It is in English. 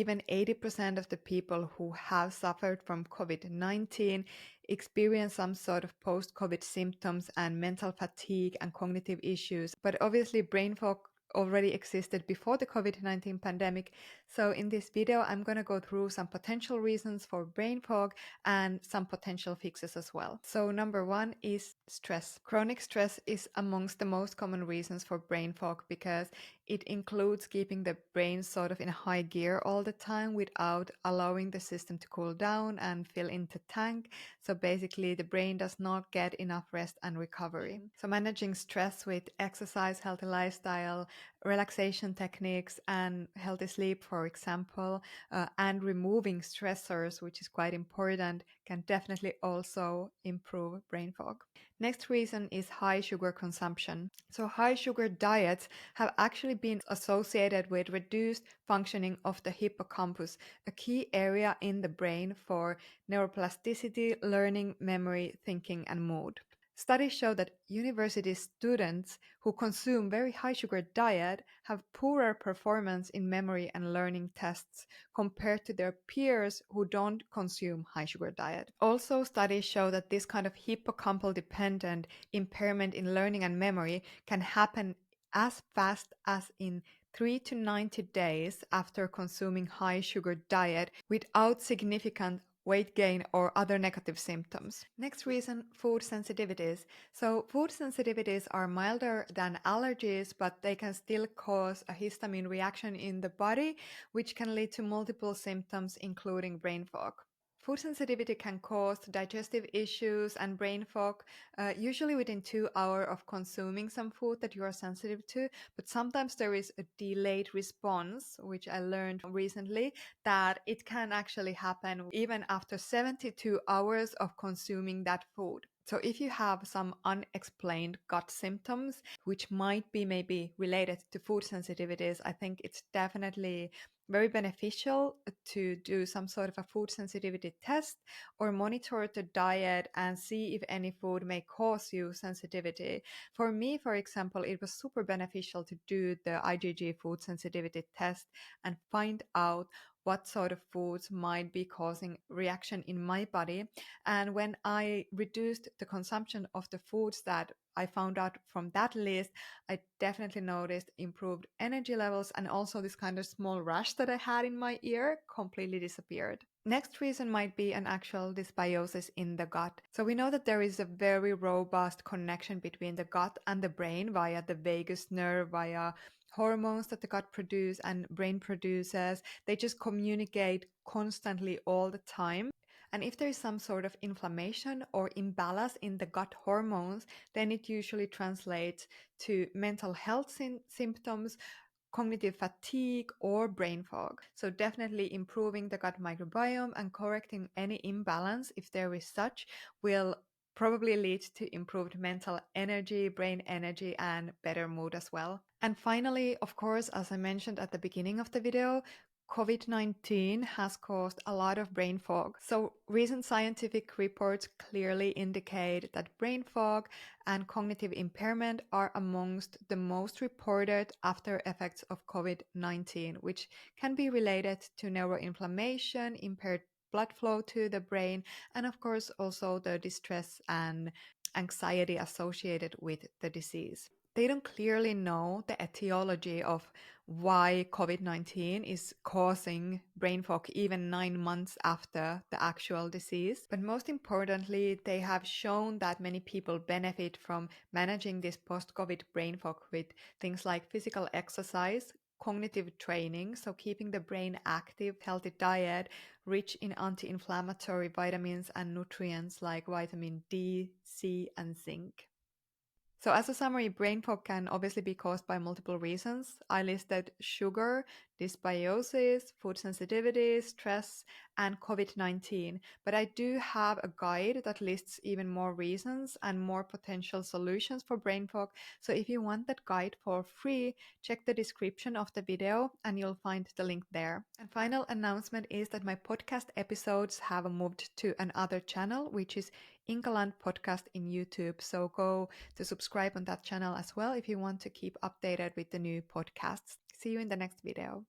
Even 80% of the people who have suffered from COVID-19 experience some sort of post-COVID symptoms and mental fatigue and cognitive issues. But obviously brain fog already existed before the COVID-19 pandemic. So in this video, I'm going to go through some potential reasons for brain fog and some potential fixes as well. So number one is stress. Chronic stress is amongst the most common reasons for brain fog because it includes keeping the brain sort of in high gear all the time without allowing the system to cool down and fill into tank. So basically the brain does not get enough rest and recovery. So managing stress with exercise, healthy lifestyle, relaxation techniques and healthy sleep, for example, and removing stressors, which is quite important, can definitely also improve brain fog. Next reason is high sugar consumption. So high sugar diets have actually been associated with reduced functioning of the hippocampus, a key area in the brain for neuroplasticity, learning, memory, thinking, and mood. Studies show that university students who consume very high sugar diet have poorer performance in memory and learning tests compared to their peers who don't consume high sugar diet. Also, studies show that this kind of hippocampal dependent impairment in learning and memory can happen as fast as in 3 to 90 days after consuming high sugar diet without significant weight gain or other negative symptoms. Next reason, food sensitivities. So food sensitivities are milder than allergies, but they can still cause a histamine reaction in the body, which can lead to multiple symptoms, including brain fog. Food sensitivity can cause digestive issues and brain fog, usually within 2 hours of consuming some food that you are sensitive to. But sometimes there is a delayed response, which I learned recently, that it can actually happen even after 72 hours of consuming that food. So if you have some unexplained gut symptoms, which might be maybe related to food sensitivities, I think it's definitely very beneficial to do some sort of a food sensitivity test or monitor the diet and see if any food may cause you sensitivity. For me, for example, it was super beneficial to do the IgG food sensitivity test and find out what sort of foods might be causing reaction in my body. And when I reduced the consumption of the foods that I found out from that list, I definitely noticed improved energy levels, and also this kind of small rush that I had in my ear completely disappeared. Next reason might be an actual dysbiosis in the gut. So we know that there is a very robust connection between the gut and the brain via the vagus nerve, via hormones that the gut produces and brain produces. They just communicate constantly all the time. And if there is some sort of inflammation or imbalance in the gut hormones, then it usually translates to mental health symptoms, cognitive fatigue, or brain fog. So definitely improving the gut microbiome and correcting any imbalance, if there is such, will probably lead to improved mental energy, brain energy, and better mood as well. And finally, of course, as I mentioned at the beginning of the video, COVID-19 has caused a lot of brain fog. So recent scientific reports clearly indicate that brain fog and cognitive impairment are amongst the most reported after effects of COVID-19, which can be related to neuroinflammation, impaired blood flow to the brain, and of course also the distress and anxiety associated with the disease. They don't clearly know the etiology of why COVID-19 is causing brain fog even 9 months after the actual disease. But most importantly, they have shown that many people benefit from managing this post-COVID brain fog with things like physical exercise, cognitive training, so keeping the brain active, healthy diet, rich in anti-inflammatory vitamins and nutrients like vitamin D, C, and zinc. So as a summary, brain fog can obviously be caused by multiple reasons. I listed sugar, dysbiosis, food sensitivity, stress, and COVID-19. But I do have a guide that lists even more reasons and more potential solutions for brain fog. So if you want that guide for free, check the description of the video and you'll find the link there. And final announcement is that my podcast episodes have moved to another channel, which is Inka Land podcast in YouTube. So go to subscribe on that channel as well if you want to keep updated with the new podcasts. See you in the next video.